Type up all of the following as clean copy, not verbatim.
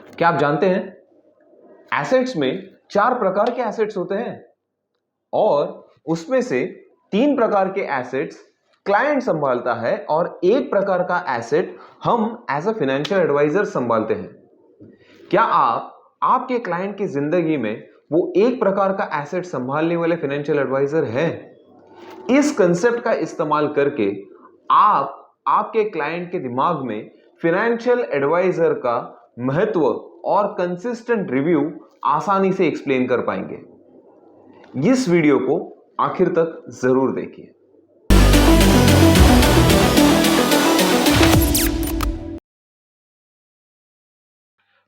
क्या आप जानते हैं एसेट्स में 4 प्रकार के एसेट्स होते हैं और उसमें से 3 प्रकार के एसेट्स क्लाइंट संभालता है और एक प्रकार का एसेट हम एज अ फाइनेंशियल एडवाइजर संभालते हैं। क्या आप आपके क्लाइंट की जिंदगी में वो एक प्रकार का एसेट संभालने वाले फाइनेंशियल एडवाइजर हैं? इस कंसेप्ट का इस्तेमाल करके आप आपके क्लाइंट के दिमाग में फाइनेंशियल एडवाइजर का महत्व और कंसिस्टेंट रिव्यू आसानी से एक्सप्लेन कर पाएंगे। इस वीडियो को आखिर तक जरूर देखिए।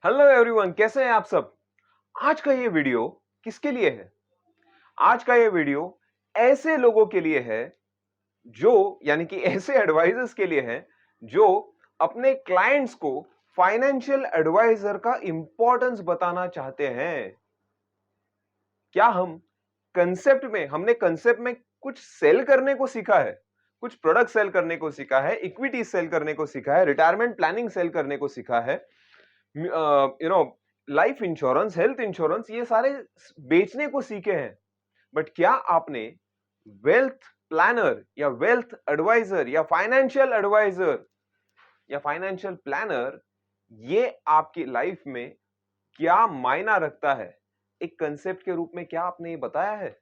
हेलो एवरीवन, कैसे हैं आप सब? आज का ये वीडियो किसके लिए है? आज का ये वीडियो ऐसे लोगों के लिए है जो यानी कि ऐसे एडवाइजर्स के लिए है जो अपने क्लाइंट्स को फाइनेंशियल एडवाइजर का इंपॉर्टेंस बताना चाहते हैं। क्या हमने कंसेप्ट में कुछ सेल करने को सीखा है, कुछ प्रोडक्ट सेल करने को सीखा है, इक्विटी सेल करने को सीखा है, रिटायरमेंट प्लानिंग सेल करने को सीखा है, लाइफ इंश्योरेंस, हेल्थ इंश्योरेंस, ये सारे बेचने को सीखे हैं। बट क्या आपने वेल्थ प्लानर या वेल्थ एडवाइजर या फाइनेंशियल एडवाइजर या फाइनेंशियल प्लानर, ये आपकी लाइफ में क्या मायना रखता है, एक कंसेप्ट के रूप में क्या आपने ये बताया है?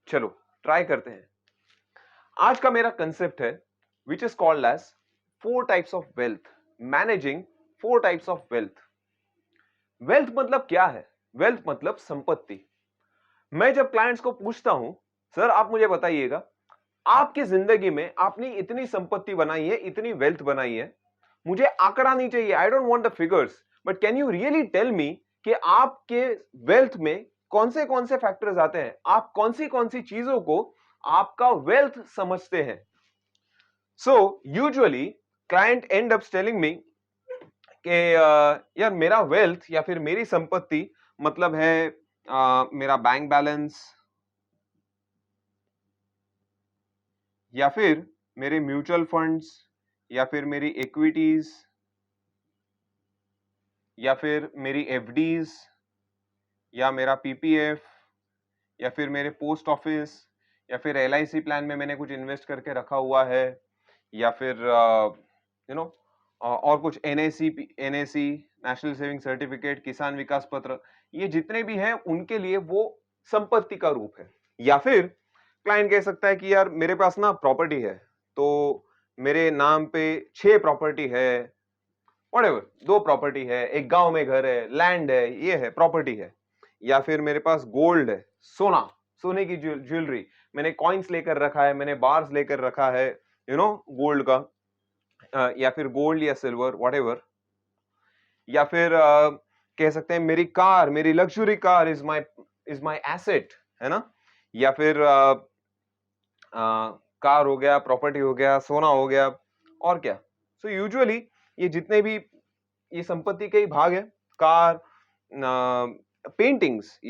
चलो ट्राई करते हैं। आज का मेरा कंसेप्ट है which is called as 4 types of wealth, managing 4 types of wealth. Wealth मतलब क्या है? वेल्थ मतलब संपत्ति। मैं जब क्लाइंट्स को पूछता हूं, सर आप मुझे बताइएगा, आपकी जिंदगी में आपने इतनी संपत्ति बनाई है, इतनी वेल्थ बनाई है, मुझे आंकड़ा नहीं चाहिए, I don't want the figures, but can you really tell me कि आपके वेल्थ में कौन से फैक्टर्स आते हैं, आप कौन सी चीजों को आपका वेल्थ समझते हैं? So usually client and up telling me कि यार मेरा वेल्थ या फिर मेरी संपत्ति मतलब है मेरा बैंक बैलेंस, या फिर मेरे म्यूचुअल फंड्स, या फिर मेरी इक्विटीज, या फिर मेरी एफडीज, या मेरा पीपीएफ, या फिर मेरे पोस्ट ऑफिस, या फिर एलआईसी प्लान में मैंने कुछ इन्वेस्ट करके रखा हुआ है, या फिर और कुछ एनएसी नेशनल सेविंग सर्टिफिकेट, किसान विकास पत्र, ये जितने भी हैं उनके लिए वो संपत्ति का रूप है। या फिर क्लाइंट कह सकता है कि यार मेरे पास ना प्रॉपर्टी है, तो मेरे नाम पे 6 प्रॉपर्टी है, व्हाटएवर, 2 प्रॉपर्टी है, एक गांव में घर है, लैंड है, ये है, प्रॉपर्टी है। या फिर मेरे पास गोल्ड है, सोने की ज्वेलरी, मैंने कॉइन्स लेकर रखा है, मैंने बार्स लेकर रखा है, गोल्ड का, या फिर गोल्ड या सिल्वर, व्हाटएवर। या फिर कह सकते हैं मेरी कार, मेरी luxury car is my asset, है ना? या फिर कार हो गया, प्रॉपर्टी हो गया, सोना हो गया, और क्या? सो यूजुअली ये जितने भी ये संपत्ति के ही भाग है, कार, पेंटिंग्स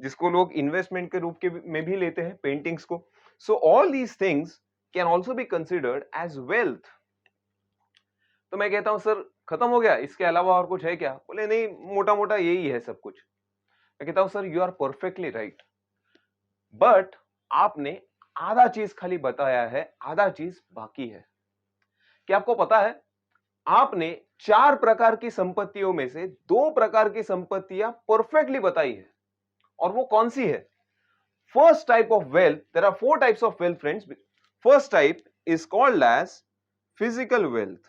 जिसको लोग इन्वेस्टमेंट के रूप में भी लेते हैं, पेंटिंग्स को। So all these things can also be considered as wealth. तो मैं कहता हूं सर खत्म हो गया, इसके अलावा और कुछ है क्या? बोले नहीं, मोटा मोटा यही है सब कुछ। मैं कहता हूं sir you are perfectly right, but आपने आधा चीज खाली बताया है, आधा चीज बाकी है। क्या आपको पता है आपने 4 प्रकार की संपत्तियों में से 2 प्रकार की संपत्तियां परफेक्टली बताई है, और वो कौन सी है? First type of wealth, there are 4 types of wealth friends. First type is called as physical wealth.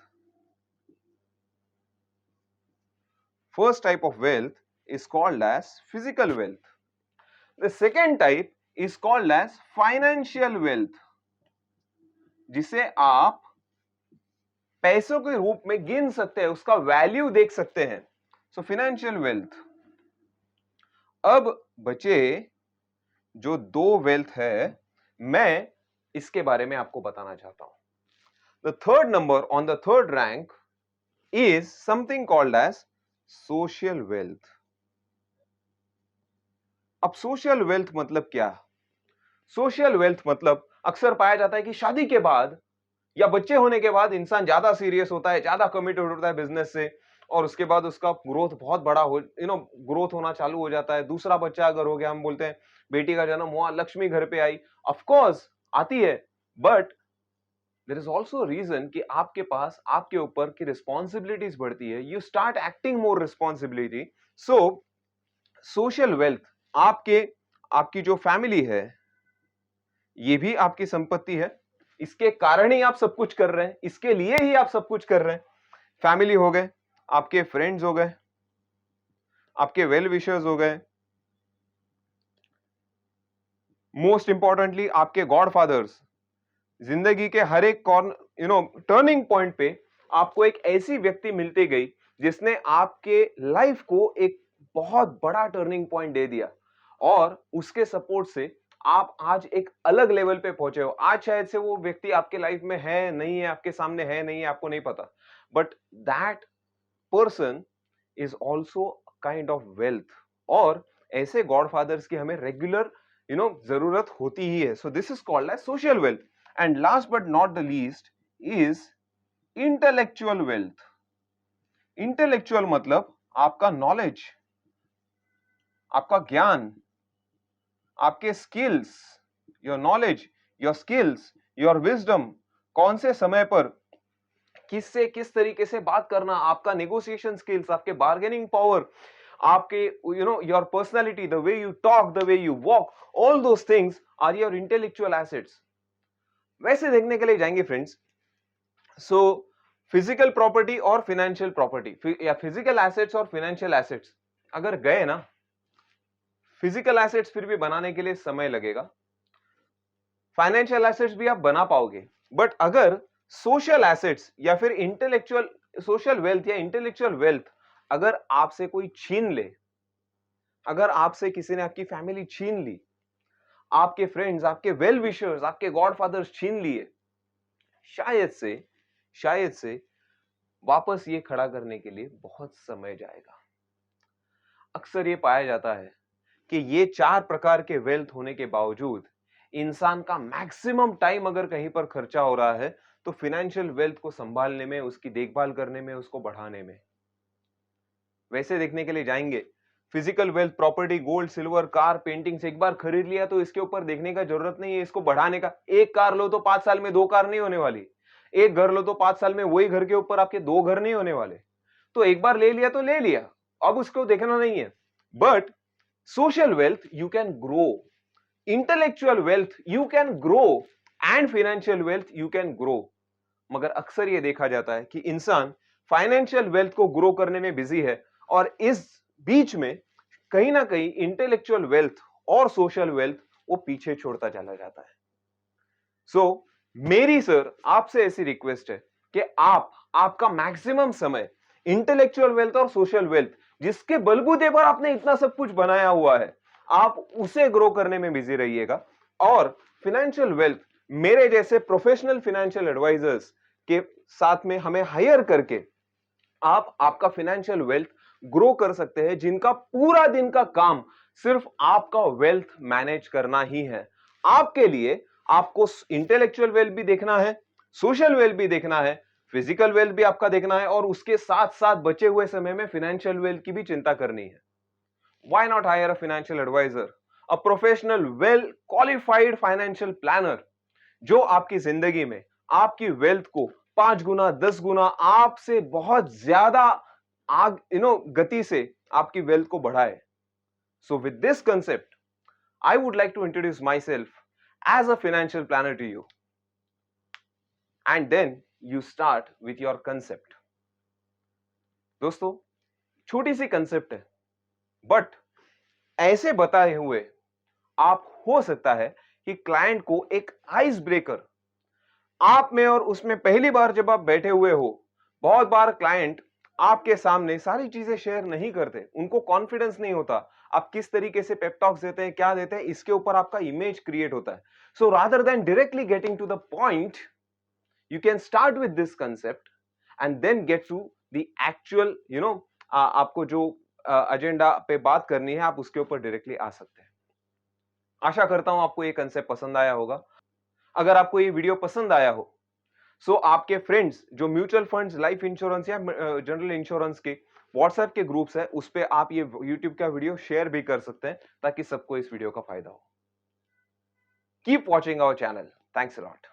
First type of wealth is called as physical wealth. The second type is called as financial wealth, जिसे आप पैसों के रूप में गिन सकते हैं, उसका वैल्यू देख सकते हैं। So financial wealth. अब बचे जो 2 वेल्थ है, मैं इसके बारे में आपको बताना चाहता हूं। The third number on the third rank is something called as social wealth. अब सोशल वेल्थ मतलब क्या? सोशल वेल्थ मतलब अक्सर पाया जाता है कि शादी के बाद या बच्चे होने के बाद इंसान ज्यादा सीरियस होता है, ज्यादा कमिटेड होता है बिजनेस से, और उसके बाद उसका ग्रोथ बहुत बड़ा हो ग्रोथ होना चालू हो जाता है। दूसरा बच्चा अगर हो गया, हम बोलते हैं बेटी का जन्म हुआ, लक्ष्मी घर पे आई, ऑफ कोर्स आती है, but there is also reason कि आपके पास आपके ऊपर की रिस्पॉन्सिबिलिटीज बढ़ती है, you start acting more responsibility. So social wealth, आपके आपकी जो फैमिली है ये भी आपकी संपत्ति है, इसके कारण ही आप सब कुछ कर रहे हैं, इसके लिए ही आप सब कुछ कर रहे हैं। फैमिली हो गए, आपके फ्रेंड्स हो गए, आपके वेल विशर्स हो गए, मोस्ट इंपॉर्टेंटली आपके गॉड फादर्स। जिंदगी के हर एक टर्निंग पॉइंट पे आपको एक ऐसी व्यक्ति मिलती गई जिसने आपके लाइफ को एक बहुत बड़ा टर्निंग पॉइंट दे दिया, और उसके सपोर्ट से आप आज एक अलग लेवल पे पहुंचे हो। आज शायद से वो व्यक्ति आपके लाइफ में है नहीं है, आपके सामने है नहीं है, आपको नहीं पता, but that person is also kind of wealth. और ऐसे गॉड फादर्स की हमें रेगुलर जरूरत होती ही है। So this is called as social wealth. And last but not the least is intellectual wealth. Intellectual मतलब आपका नॉलेज, आपका ज्ञान, आपके skills, your knowledge, your skills, your wisdom, कौन से समय पर किससे किस तरीके से बात करना, आपका नेगोशिएशन स्किल्स, आपके बार्गेनिंग पावर, आपके your personality, the way you talk, the way you walk, all those things are your intellectual assets. वैसे देखने के लिए जाएंगे फ्रेंड्स, सो फिजिकल प्रॉपर्टी और फाइनेंशियल प्रॉपर्टी, या फिजिकल एसेट्स और फाइनेंशियल एसेट्स अगर गए ना, फिजिकल एसेट्स फिर भी बनाने के लिए समय लगेगा, फाइनेंशियल एसेट्स भी आप बना पाओगे, बट अगर सोशल एसेट्स या फिर इंटेलेक्चुअल सोशल वेल्थ या इंटेलेक्चुअल वेल्थ अगर आपसे कोई छीन ले, अगर आपसे किसी ने आपकी फैमिली छीन ली, आपके फ्रेंड्स, आपके वेल विशर्स, आपके गॉड फादर्स छीन लिए, शायद से वापस ये खड़ा करने के लिए बहुत समय जाएगा। अक्सर ये पाया जाता है कि ये 4 प्रकार के वेल्थ होने के बावजूद इंसान का मैक्सिमम टाइम अगर कहीं पर खर्चा हो रहा है तो फाइनेंशियल वेल्थ को संभालने में, उसकी देखभाल करने में, उसको बढ़ाने में। वैसे देखने के लिए जाएंगे, physical wealth, property, gold, silver, car, paintings एक बार खरीद लिया तो इसके ऊपर देखने का जरूरत नहीं है, इसको बढ़ाने का। एक कार लो तो 5 साल में 2 कार नहीं होने वाली, एक घर लो तो 5 साल में वही घर के ऊपर आपके 2 घर नहीं होने वाले। तो एक बार ले लिया तो ले लिया, अब उसको देखना नहीं है। But social wealth you can grow, intellectual wealth you can grow, and financial wealth you can grow। मगर अक्सर ये देखा जाता है कि इंसान फाइनेंशियल वेल्थ को ग्रो करने में बिजी है, और इस बीच में कहीं ना कहीं इंटेलेक्चुअल वेल्थ और सोशल वेल्थ वो पीछे छोड़ता चला जाता है। सो मेरी सर आपसे ऐसी रिक्वेस्ट है कि आपका मैक्सिमम समय इंटेलेक्चुअल वेल्थ और सोशल वेल्थ, जिसके बलबूते पर आपने इतना सब कुछ बनाया हुआ है, आप उसे ग्रो करने में बिजी रहिएगा। और फाइनेंशियल वेल्थ मेरे जैसे प्रोफेशनल फाइनेंशियल एडवाइजर्स के साथ में हमें हायर करके आप आपका फाइनेंशियल वेल्थ ग्रो कर सकते हैं, जिनका पूरा दिन का काम सिर्फ आपका वेल्थ मैनेज करना ही है। आपके लिए आपको इंटेलेक्चुअल वेल्थ भी देखना है, सोशल वेल्थ भी देखना है, फिजिकल वेल्थ भी आपका देखना है, और उसके साथ साथ बचे हुए समय में फाइनेंशियल वेल्थ की भी चिंता करनी है। Why not hire a financial advisor, a professional well qualified financial planner, जो आपकी जिंदगी में आपकी वेल्थ को 5 गुना 10 गुना आपसे बहुत ज्यादा गति से आपकी वेल्थ को बढ़ाए। So with this concept I would like to introduce myself as a financial planner to you, and then you start with your concept। दोस्तों छोटी सी कंसेप्ट है, बट ऐसे बताए हुए आप हो सकता है कि क्लाइंट को एक आइस ब्रेकर, आप में और उसमें पहली बार जब आप बैठे हुए हो, बहुत बार क्लाइंट आपके सामने सारी चीजें शेयर नहीं करते, उनको कॉन्फिडेंस नहीं होता, आप किस तरीके से पेप टॉक्स देते हैं, क्या देते हैं, इसके ऊपर आपका इमेज क्रिएट होता है। So rather than directly getting to the point, you can start with this concept and then get to the actual आपको जो एजेंडा पे बात करनी है आप उसके ऊपर डायरेक्टली आ सकते हैं। आशा करता हूं आपको ये कंसेप्ट पसंद आया होगा। अगर आपको ये वीडियो पसंद आया हो सो आपके फ्रेंड्स जो म्यूचुअल फंड्स, लाइफ इंश्योरेंस या जनरल इंश्योरेंस के व्हाट्सएप के ग्रुप्स है, उस पे आप ये यूट्यूब का वीडियो शेयर भी कर सकते हैं ताकि सबको इस वीडियो का फायदा हो। Keep watching our channel. Thanks a lot.